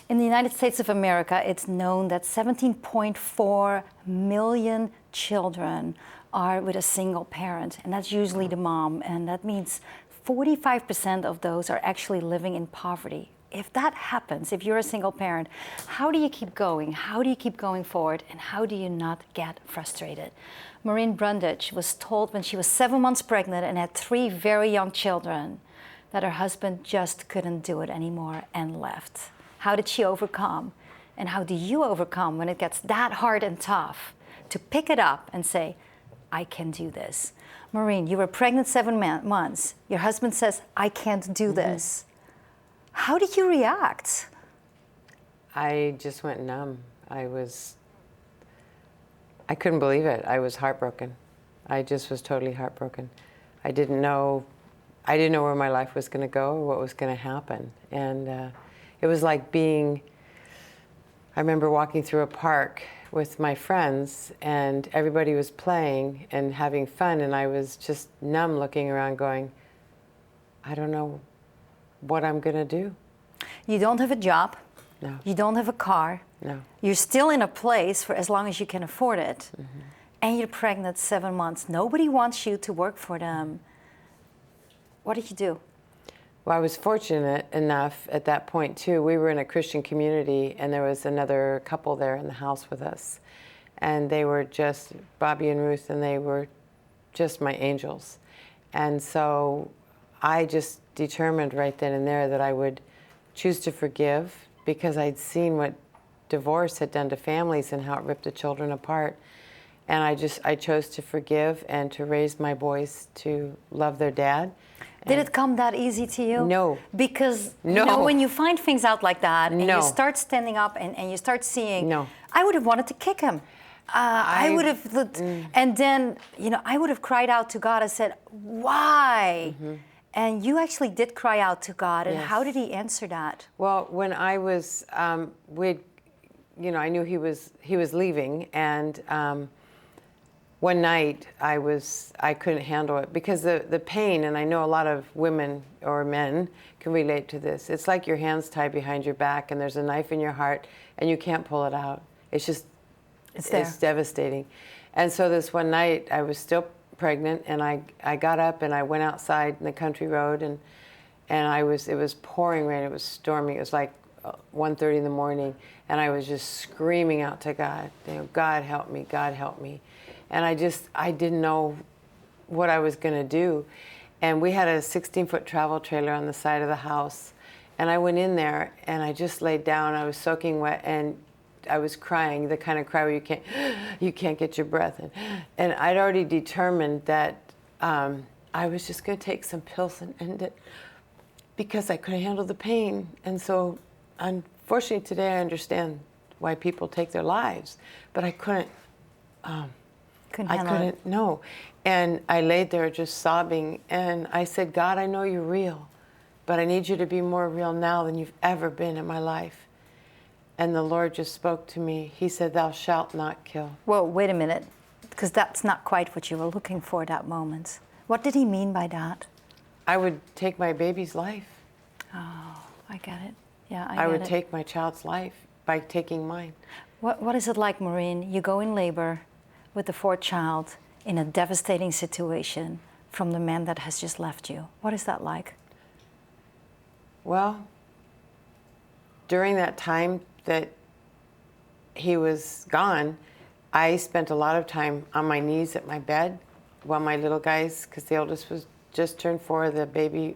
In the United States of America, it's known that 17.4 million children are with a single parent, and that's usually the mom, and that means 45% of those are actually living in poverty. If that happens, if you're a single parent, how do you keep going? How do you keep going forward? And how do you not get frustrated? Maureen Brundage was told when she was 7 months pregnant and had 3 very young children that her husband just couldn't do it anymore and left. How did she overcome? And how do you overcome when it gets that hard and tough to pick it up and say, I can do this? Maureen, you were pregnant 7 months. Your husband says, I can't do this. How did you react? I just went numb. I couldn't believe it. I was heartbroken. I just was totally heartbroken. I didn't know where my life was going to go or what was going to happen. And it was like I remember walking through a park with my friends and everybody was playing and having fun, and I was just numb, looking around going, I don't know what I'm going to do. You don't have a job. No. You don't have a car. No. You're still in a place for as long as you can afford it. Mm-hmm. And you're pregnant 7 months. Nobody wants you to work for them. What did you do? Well, I was fortunate enough at that point, too. We were in a Christian community, and there was another couple there in the house with us. And they were just, Bobby and Ruth, and they were just my angels. And so I just determined right then and there that I would choose to forgive, because I'd seen what divorce had done to families and how it ripped the children apart. And I chose to forgive and to raise my boys to love their dad. Did it come that easy to you? No. Because you know, when you find things out like that and you start standing up and you start seeing, I would have wanted to kick him. I would have, and then, I would have cried out to God and said, why? Mm-hmm. And you actually did cry out to God, and yes. How did he answer that? Well, when I was, I knew he was leaving, and one night I couldn't handle it because the pain, and I know a lot of women or men can relate to this. It's like your hands tied behind your back and there's a knife in your heart and you can't pull it out. It's devastating. And so this one night I was still pregnant, and I got up and I went outside in the country road, and it was pouring rain. It was storming. It was like 1:30 in the morning, and I was just screaming out to God, God help me, God help me. And I didn't know what I was going to do. And we had a 16-foot travel trailer on the side of the house. And I went in there and I just laid down. I was soaking wet and I was crying, the kind of cry where you can't get your breath in. And I'd already determined that I was just going to take some pills and end it because I couldn't handle the pain. And so unfortunately today I understand why people take their lives, but I couldn't. No. And I laid there just sobbing, and I said, God, I know you're real, but I need you to be more real now than you've ever been in my life. And the Lord just spoke to me. He said, thou shalt not kill. Well, wait a minute, because that's not quite what you were looking for at that moment. What did he mean by that? I would take my baby's life. Oh, I get it. Yeah, I would take my child's life by taking mine. What is it like, Maureen? You go in labor with the 4th child in a devastating situation from the man that has just left you. What is that like? Well, during that time that he was gone, I spent a lot of time on my knees at my bed while my little guys, because the oldest was just turned 4, the baby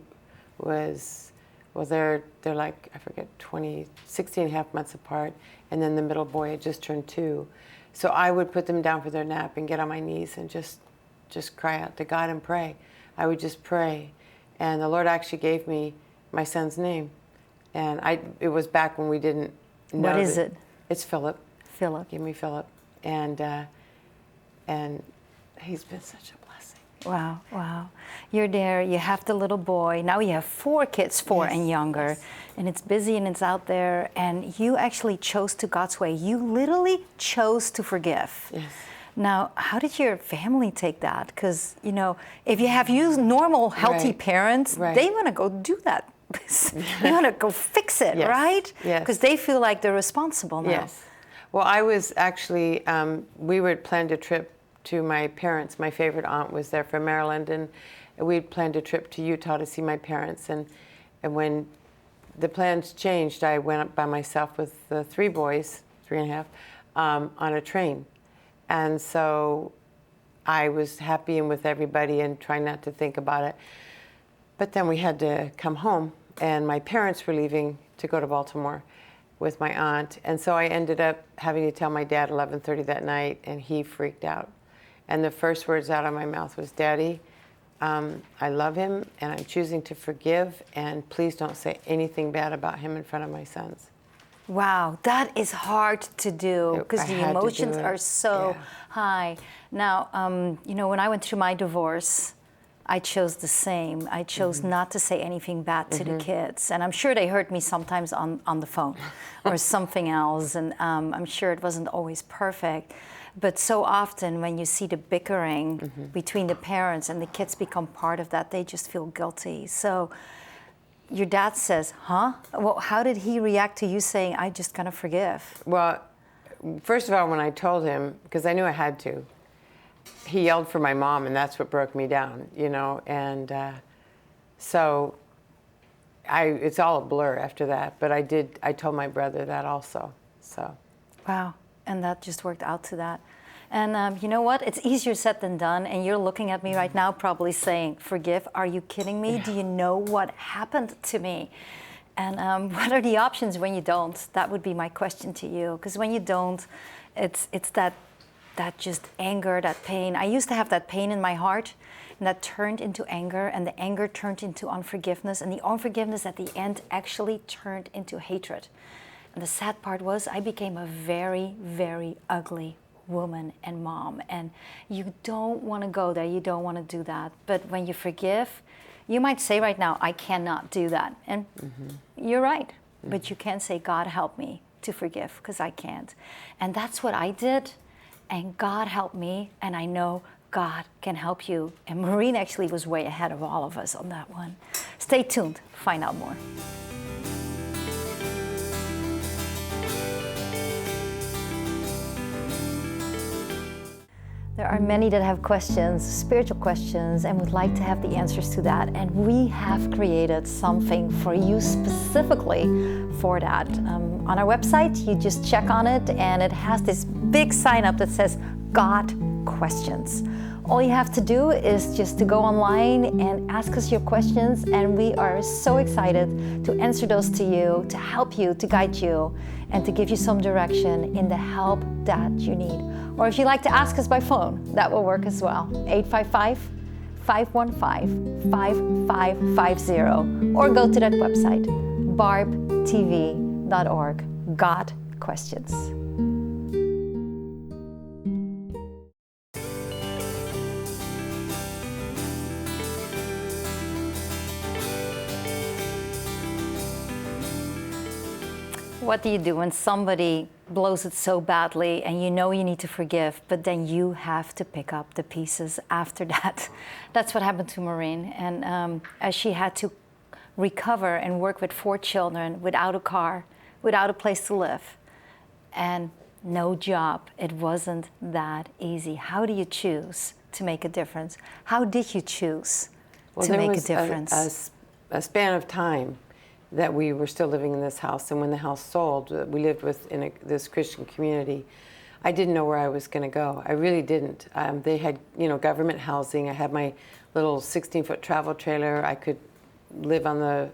was, well, they're like, I forget, 16 and a half months apart, and then the middle boy had just turned 2. So I would put them down for their nap and get on my knees and just cry out to God and pray. I would just pray. And the Lord actually gave me my son's name. And it was back when we didn't know. What is it? It's Philip. Philip. Give me Philip. And he's been such a blessing. Wow, wow. You're there, you have the little boy. Now you have 4 kids, 4 and younger. Yes. And it's busy and it's out there. And you actually chose to God's way. You literally chose to forgive. Yes. Now, how did your family take that? Because, if you have normal, healthy parents, they want to go do that you want to go fix it, Yes. right? Yes. Because they feel like they're responsible now. Yes. Well, I was actually, we had planned a trip to my parents. My favorite aunt was there from Maryland, and we had planned a trip to Utah to see my parents. And when the plans changed, I went up by myself with the 3 boys, 3.5, on a train. And so I was happy and with everybody and trying not to think about it. But then we had to come home, and my parents were leaving to go to Baltimore with my aunt. And so I ended up having to tell my dad 11:30 that night, and he freaked out. And the first words out of my mouth was, "Daddy, I love him, and I'm choosing to forgive, and please don't say anything bad about him in front of my sons." Wow, that is hard to do because I the had to do emotions it. are so Yeah. high. Now, when I went through my divorce, I chose the same. I chose not to say anything bad to the kids. And I'm sure they heard me sometimes on the phone or something else. And I'm sure it wasn't always perfect. But so often when you see the bickering between the parents and the kids become part of that, they just feel guilty. So your dad says, huh? Well, how did he react to you saying, I just gonna forgive? Well, first of all, when I told him, because I knew I had to, he yelled for my mom, and that's what broke me down, and so it's all a blur after that, but I told my brother that also, so. Wow, and that just worked out to that. And you know what? It's easier said than done, and you're looking at me right now probably saying, forgive, are you kidding me? Yeah. Do you know what happened to me? And what are the options when you don't? That would be my question to you, because when you don't, it's that just anger, that pain. I used to have that pain in my heart, and that turned into anger, and the anger turned into unforgiveness, and the unforgiveness at the end actually turned into hatred. And the sad part was I became a very, very ugly woman and mom, and you don't want to go there, you don't want to do that. But when you forgive, you might say right now, I cannot do that. And you're right, but you can say, God help me to forgive, because I can't. And that's what I did. And God helped me, and I know God can help you. And Maureen actually was way ahead of all of us on that one. Stay tuned, find out more. There are many that have questions, spiritual questions, and would like to have the answers to that. And we have created something for you specifically for that. On our website, you just check on it, and it has this big sign up that says, "Got questions." All you have to do is just to go online and ask us your questions, and we are so excited to answer those to you, to help you, to guide you, and to give you some direction in the help that you need. Or if you'd like to ask us by phone, that will work as well. 855-515-5550, or go to that website, barbtv.org. Got questions. What do you do when somebody blows it so badly and you know you need to forgive, but then you have to pick up the pieces after that? That's what happened to Maureen. And as she had to recover and work with 4 children, without a car, without a place to live, and no job, it wasn't that easy. How do you choose to make a difference? How did you choose to make a difference? There was a span of time that we were still living in this house, and when the house sold, we lived in this Christian community. I didn't know where I was going to go. I really didn't. They had, government housing. I had my little 16-foot travel trailer. I could live on the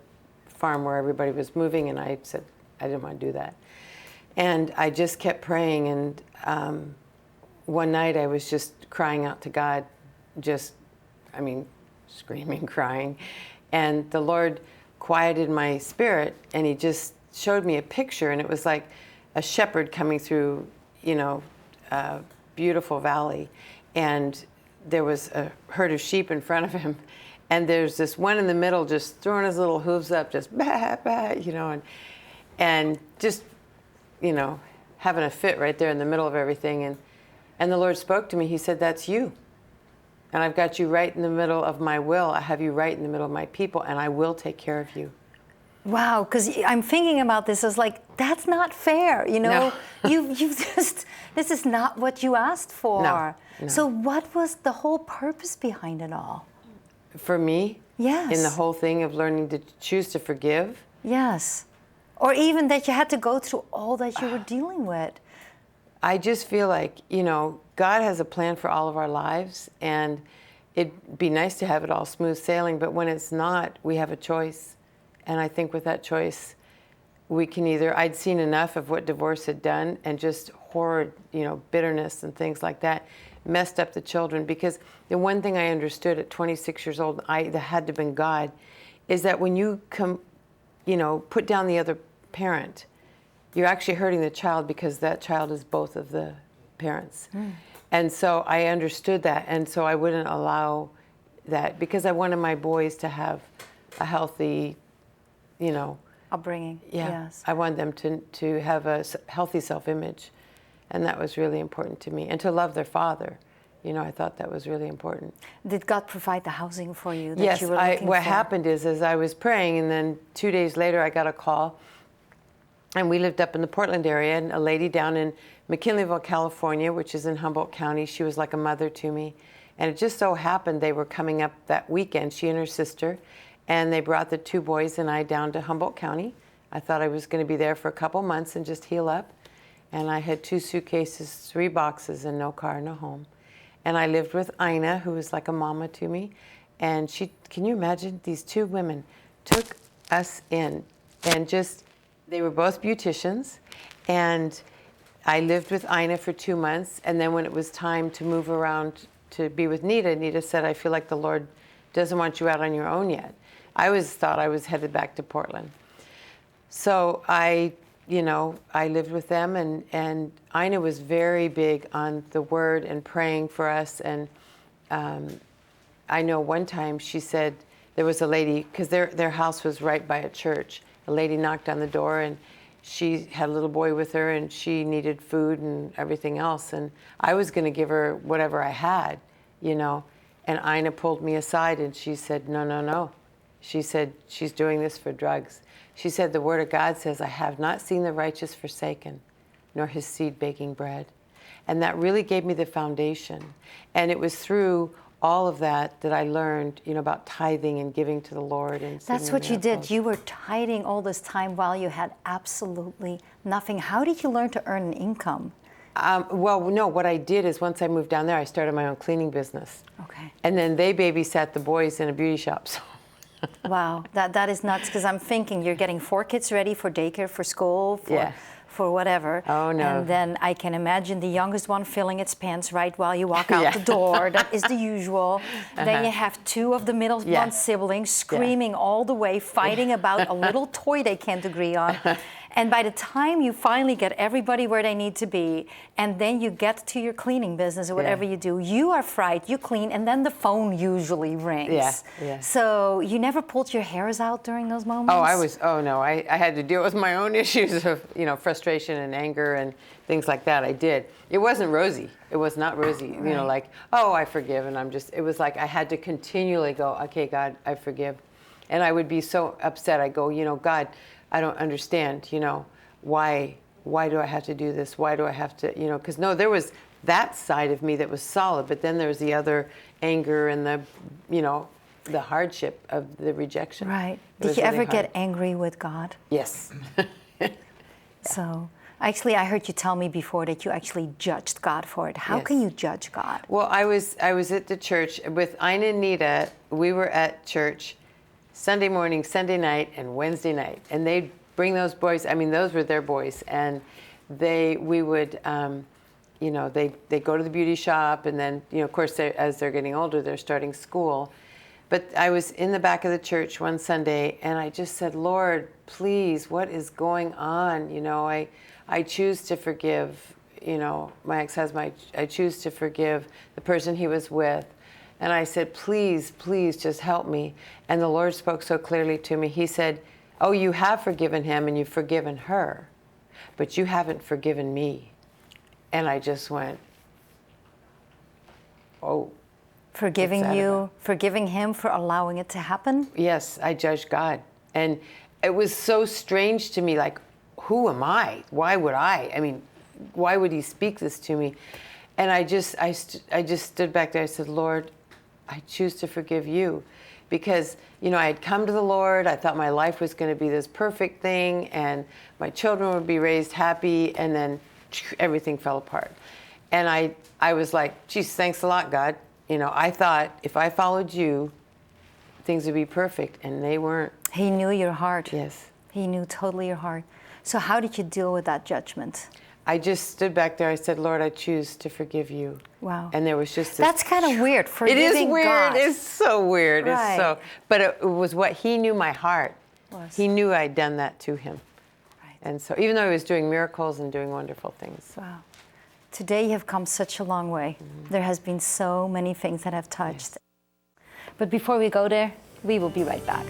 farm where everybody was moving, and I said I didn't want to do that. And I just kept praying, and one night I was just crying out to God, screaming, crying, and the Lord quieted my spirit, and he just showed me a picture, and it was like a shepherd coming through, a beautiful valley, and there was a herd of sheep in front of him, and there's this one in the middle just throwing his little hooves up, just bah, bah, and just, having a fit right there in the middle of everything, and the Lord spoke to me. He said, "That's you. And I've got you right in the middle of my will. I have you right in the middle of my people, and I will take care of you." Wow, because I'm thinking about this as like, that's not fair, you know? No. You just, this is not what you asked for. No. So what was the whole purpose behind it all? For me, Yes. in the whole thing of learning to choose to forgive. Yes. Or even that you had to go through all that you were dealing with. I just feel like, you know, God has a plan for all of our lives, and it'd be nice to have it all smooth sailing, but when it's not, we have a choice. And I think with that choice, we can either, I'd seen enough of what divorce had done, and just horrid, you know, bitterness and things like that messed up the children. Because the one thing I understood at 26 years old, that had to have been God, is that when you put down the other parent, you're actually hurting the child, because that child is both of the parents. And so I understood that, and so I wouldn't allow that, because I wanted my boys to have a healthy, Upbringing. yeah. Yes. I wanted them to have a healthy self-image, and that was really important to me, and to love their father. You know, I thought that was really important. Did God provide the housing for you that Yes, you were looking for? what happened is, as I was praying, and then 2 days later I got a call, and we lived up in the Portland area, and a lady down in McKinleyville, California, which is in Humboldt County, she was like a mother to me. And it just so happened they were coming up that weekend, she and her sister, and they brought the 2 boys and I down to Humboldt County. I thought I was going to be there for a couple months and just heal up. And I had 2 suitcases, 3 boxes, and no car, no home. And I lived with Ina, who was like a mama to me. And can you imagine, these 2 women took us in, and they were both beauticians. And I lived with Ina for 2 months. And then when it was time to move around to be with Nita, Nita said, I feel like the Lord doesn't want you out on your own yet. I always thought I was headed back to Portland. So I lived with them, and Ina was very big on the word and praying for us. And I know one time she said, there was a lady, because their house was right by a church. A lady knocked on the door, and she had a little boy with her, and she needed food and everything else. And I was going to give her whatever I had, And Ina pulled me aside, and she said, no, no, no. She said, she's doing this for drugs. She said, the word of God says, I have not seen the righteous forsaken, nor his seed baking bread. And that really gave me the foundation. And it was through all of that I learned, about tithing and giving to the Lord. And that's what you did. You were tithing all this time while you had absolutely nothing. How did you learn to earn an income? Well, no, what I did is, once I moved down there, I started my own cleaning business. Okay. And then they babysat the boys in a beauty shop. So. Wow, that is nuts, because I'm thinking you're getting 4 kids ready for daycare, for school, for whatever. Oh, no. And then I can imagine the youngest one filling its pants right while you walk out the door. That is the usual. Then you have 2 of the middle one siblings screaming all the way, fighting about a little toy they can't agree on. And by the time you finally get everybody where they need to be, and then you get to your cleaning business or whatever you do, you are fried, you clean, and then the phone usually rings. Yeah. So you never pulled your hairs out during those moments? Oh no, I had to deal with my own issues of, frustration and anger and things like that. I did. It wasn't rosy. It was not rosy, like, oh, I forgive, and it was like I had to continually go, okay, God, I forgive. And I would be so upset. I go, God, I don't understand, why do I have to do this? Why do I have to, because there was that side of me that was solid, but then there was the other anger and the hardship of the rejection. Right. Did you ever get angry with God? Yes. So, actually, I heard you tell me before that you actually judged God for it. How can you judge God? Well, I was at the church with Ina and Nita. We were at church Sunday morning, Sunday night, and Wednesday night. And they'd bring those boys, those were their boys. And we would, they go to the beauty shop, and then, of course, as they're getting older, they're starting school. But I was in the back of the church one Sunday, and I just said, Lord, please, what is going on? I choose to forgive, my ex-husband. I choose to forgive the person he was with. And I said, please, please, just help me. And the Lord spoke so clearly to me. He said, oh, you have forgiven him and you've forgiven her, but you haven't forgiven me. And I just went, oh. Forgiving him for allowing it to happen? Yes, I judged God. And it was so strange to me, like, who am I? Why would I? I mean, why would he speak this to me? And I just stood back there. I said, Lord, I choose to forgive you. Because, you know, I had come to the Lord. I thought my life was going to be this perfect thing, and my children would be raised happy, and then everything fell apart. And I was like, geez, thanks a lot, God. You know, I thought if I followed you, things would be perfect, and they weren't. He knew your heart. Yes. He knew totally your heart. So how did you deal with that judgment? I just stood back there. I said, Lord, I choose to forgive you. Wow. And there was just this, that's kind of weird. Forgiving it is weird. God. It's so weird. Right. It's so. But it was what he knew my heart. He knew I'd done that to him. Right. And so, even though he was doing miracles and doing wonderful things. Wow. Today you have come such a long way. There has been so many things that have touched. Yes. But before we go there, we will be right back.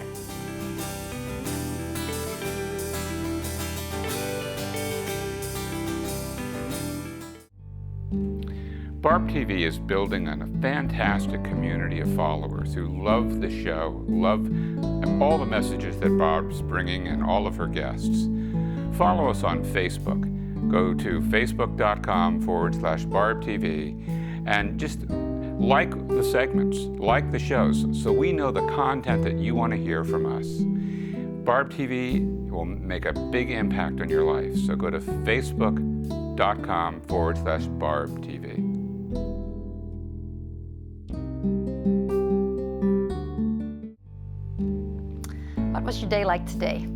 Barb TV is building on a fantastic community of followers who love the show, love all the messages that Barb's bringing and all of her guests. Follow us on Facebook. Go to facebook.com/Barb TV and just like the segments, like the shows, so we know the content that you want to hear from us. Barb TV will make a big impact on your life, so go to facebook.com/Barb TV. What was your day like today?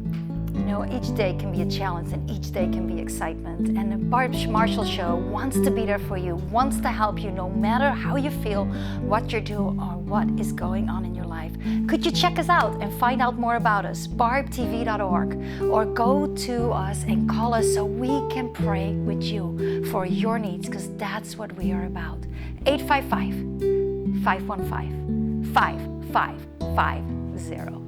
You know, each day can be a challenge and each day can be excitement. And the Barb Marshall Show wants to be there for you, wants to help you no matter how you feel, what you're doing, or what is going on in your life. Could you check us out and find out more about us? barbtv.org, or go to us and call us so we can pray with you for your needs, because that's what we are about. 855-515-5550.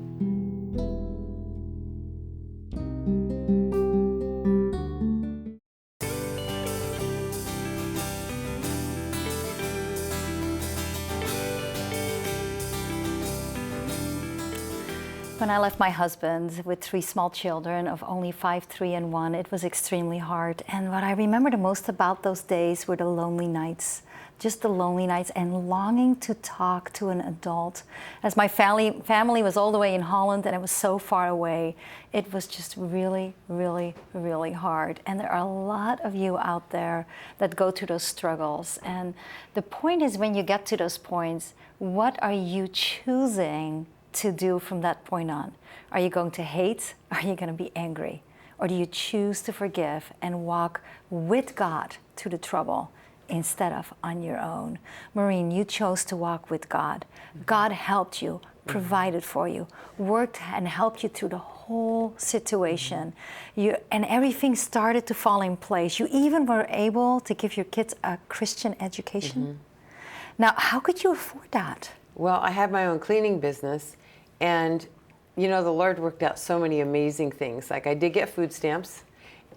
When I left my husband with 3 small children of only 5, 3, and 1, it was extremely hard. And what I remember the most about those days were the lonely nights. Just the lonely nights and longing to talk to an adult. As my family was all the way in Holland and it was so far away, it was just really, really, really hard. And there are a lot of you out there that go through those struggles. And the point is, when you get to those points, what are you choosing to do from that point on? Are you going to hate? Are you going to be angry? Or do you choose to forgive and walk with God through the trouble instead of on your own? Maureen, you chose to walk with God. God helped you, provided for you, worked and helped you through the whole situation. And everything started to fall in place. You even were able to give your kids a Christian education. Now, how could you afford that? Well, I had my own cleaning business, and you know, the Lord worked out so many amazing things. Like, I did get food stamps,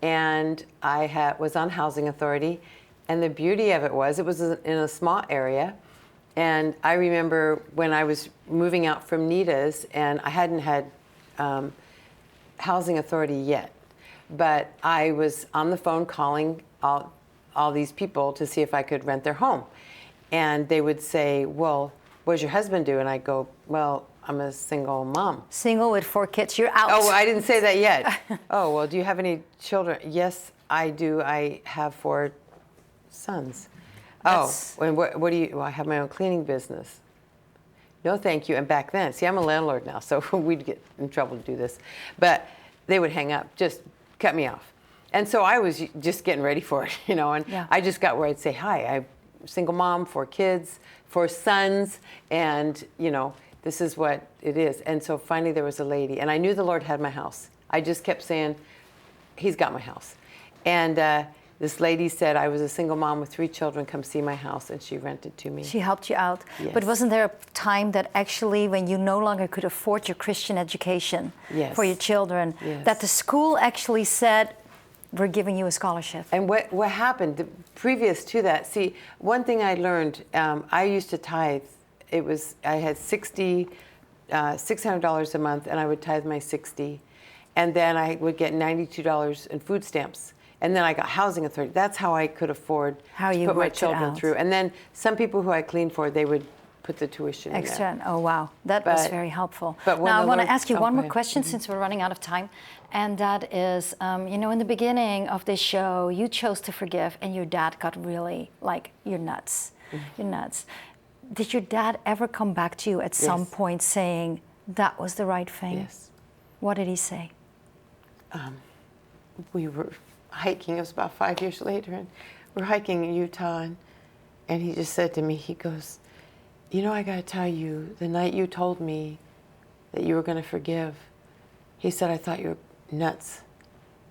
and I was on housing authority, and the beauty of it was in a small area. And I remember when I was moving out from Nita's, and I hadn't had housing authority yet, but I was on the phone calling all these people to see if I could rent their home. And they would say, well, what does your husband do? And I go, well, I'm a single mom. Single with 4 kids, you're out. Oh, I didn't say that yet. Oh, well, do you have any children? Yes, I do. I have 4 sons. And what do you, well, I have my own cleaning business. No, thank you. And back then, see, I'm a landlord now, so we'd get in trouble to do this. But they would hang up, just cut me off. And so I was just getting ready for it, you know, and I just got where I'd say, hi, I'm a single mom, 4 kids, 4 sons, and, you know, this is what it is. And so finally there was a lady, and I knew the Lord had my house. I just kept saying, he's got my house. And this lady said, I was a single mom with 3 children, come see my house, and she rented to me. She helped you out. Yes. But wasn't there a time that actually, when you no longer could afford your Christian education for your children, that the school actually said, we're giving you a scholarship? And what happened previous to that, see, one thing I learned, I used to tithe. I had $600 a month, and I would tithe my 60. And then I would get $92 in food stamps. And then I got housing authority. That's how I could afford to put my children through. And then some people who I cleaned for, they would put the tuition extra. in there. Oh, wow. That was very helpful. But now, I want to ask you one more okay. question since we're running out of time. And that is, you know, in the beginning of this show, you chose to forgive and your dad got really like, you're nuts. You're nuts. Did your dad ever come back to you at some point saying that was the right thing? Yes. What did he say? We were hiking, it was about 5 years later, and we're hiking in Utah, and he just said to me, he goes, you know, I gotta tell you, the night you told me that you were gonna forgive, he said, I thought you were nuts.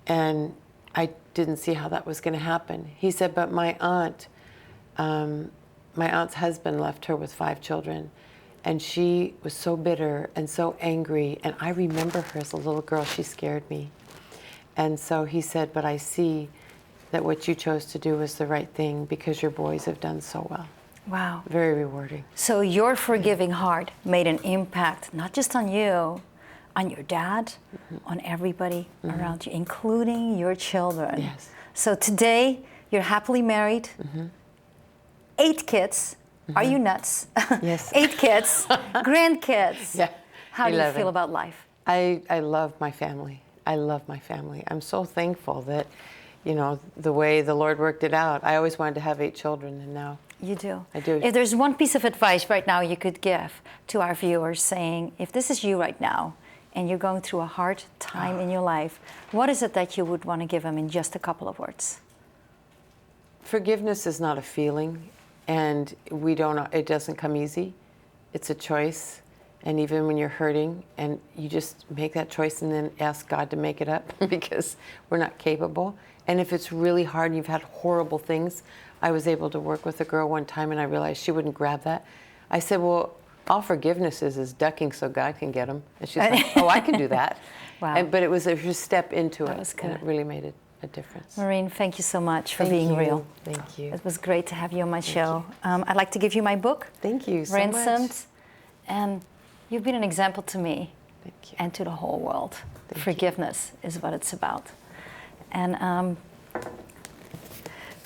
And I didn't see how that was gonna happen. He said, but my aunt's husband left her with 5 children, and she was so bitter and so angry, and I remember her as a little girl, she scared me. And so he said, but I see that what you chose to do was the right thing because your boys have done so well. Wow. Very rewarding. So your forgiving heart made an impact, not just on you, on your dad, on everybody around you, including your children. Yes. So today, you're happily married, 8 kids. Are you nuts? Yes. 8 kids, grandkids. Yeah. How do you 11. feel about life? I love my family. I love my family. I'm so thankful that, you know, the way the Lord worked it out. I always wanted to have 8 children, and now You do. I do. If there's one piece of advice right now you could give to our viewers saying, if this is you right now and you're going through a hard time in your life, what is it that you would want to give them in just a couple of words? Forgiveness is not a feeling, and it doesn't come easy. It's a choice. And even when you're hurting, and you just make that choice and then ask God to make it up because we're not capable. And if it's really hard and you've had horrible things, I was able to work with a girl one time and I realized she wouldn't grab that. I said, well, all forgiveness is ducking so God can get them. And she's like, oh, I can do that. Wow. But it was a step into it. Was And it really made a difference. Maureen, thank you so much for Thank being you. real. Thank you. It was great to have you on my show. I'd like to give you my book, Thank you so Ransomed. much. And you've been an example to me Thank you. and to the whole world. Thank you. Forgiveness is what it's about. And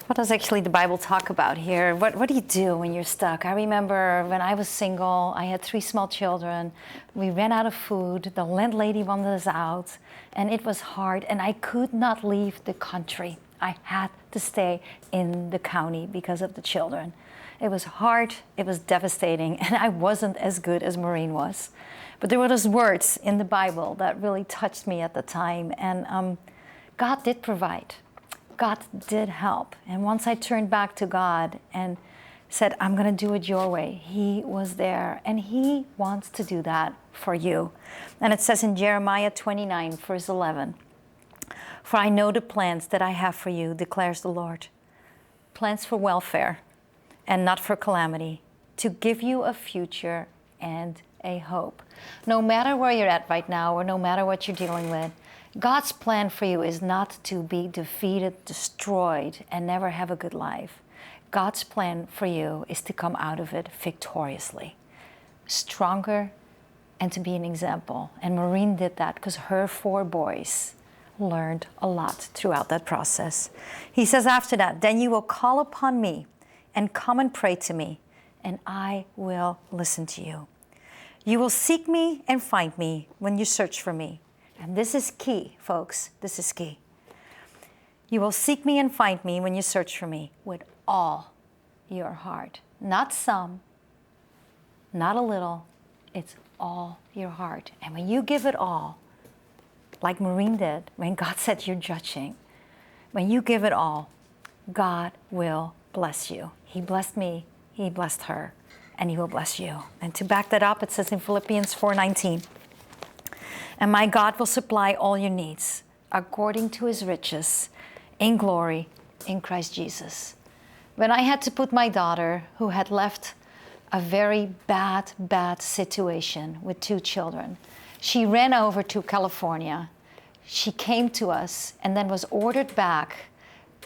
what does actually the Bible talk about here? What do you do when you're stuck? I remember when I was single, I had 3 small children. We ran out of food. The landlady wanted us out, and it was hard, and I could not leave the country. I had to stay in the county because of the children. It was hard, it was devastating, and I wasn't as good as Maureen was. But there were those words in the Bible that really touched me at the time, and God did provide. God did help. And once I turned back to God and said, I'm going to do it your way, He was there. And He wants to do that for you. And it says in Jeremiah 29, verse 11, for I know the plans that I have for you, declares the Lord. Plans for welfare and not for calamity, to give you a future and a hope. No matter where you're at right now or no matter what you're dealing with, God's plan for you is not to be defeated, destroyed, and never have a good life. God's plan for you is to come out of it victoriously, stronger, and to be an example. And Maureen did that because her 4 boys learned a lot throughout that process. He says after that, then you will call upon me and come and pray to me, and I will listen to you. You will seek me and find me when you search for me. And this is key, folks. This is key. You will seek me and find me when you search for me with all your heart. Not some, not a little. It's all your heart. And when you give it all, like Maureen did, when God said you're judging, when you give it all, God will bless you. He blessed me, He blessed her, and He will bless you. And to back that up, it says in Philippians 4:19, and my God will supply all your needs according to His riches in glory in Christ Jesus. When I had to put my daughter, who had left a very bad situation with 2 children, she ran over to California. She came to us and then was ordered back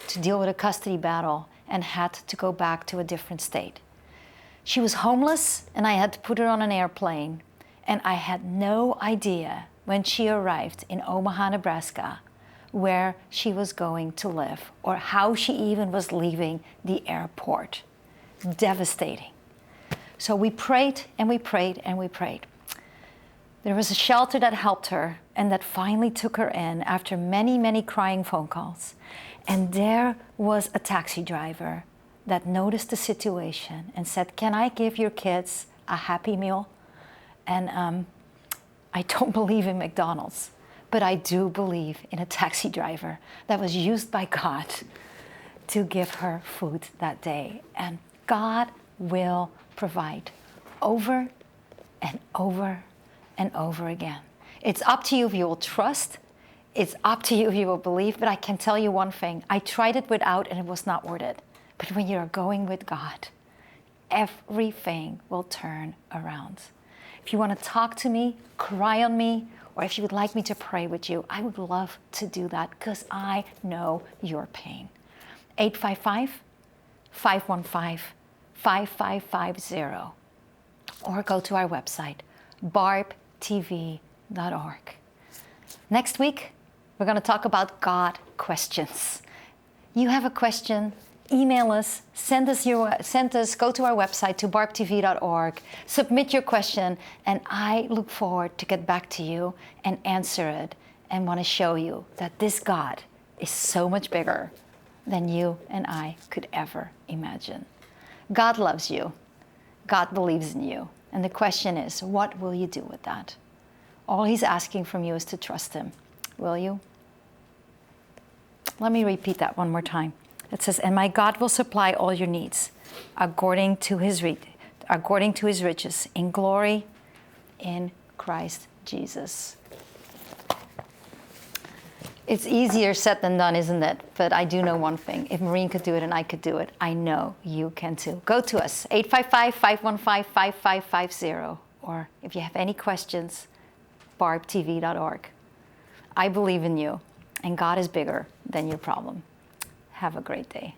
to deal with a custody battle and had to go back to a different state. She was homeless and I had to put her on an airplane, and I had no idea when she arrived in Omaha, Nebraska, where she was going to live or how she even was leaving the airport. Devastating. So we prayed and we prayed and we prayed. There was a shelter that helped her and that finally took her in after many, many crying phone calls. And there was a taxi driver that noticed the situation and said, "Can I give your kids a Happy Meal?" And I don't believe in McDonald's, but I do believe in a taxi driver that was used by God to give her food that day. And God will provide over and over and over again. It's up to you if you will trust. It's up to you if you will believe. But I can tell you one thing. I tried it without and it was not worth it. But when you are going with God, everything will turn around. If you want to talk to me, cry on me, or if you would like me to pray with you, I would love to do that because I know your pain. 855-515-5550, or go to our website, barbtv.org. Next week, we're going to talk about God questions. You have a question, email us, send us, go to our website to barbtv.org, submit your question, and I look forward to get back to you and answer it and want to show you that this God is so much bigger than you and I could ever imagine. God loves you. God believes in you. And the question is, what will you do with that? All He's asking from you is to trust Him. Will you? Let me repeat that one more time. It says, "And my God will supply all your needs according to His riches in glory in Christ Jesus." It's easier said than done, isn't it? But I do know one thing. If Maureen could do it and I could do it, I know you can too. Go to us, 855-515-5550. Or if you have any questions, barbtv.org. I believe in you, and God is bigger than your problem. Have a great day.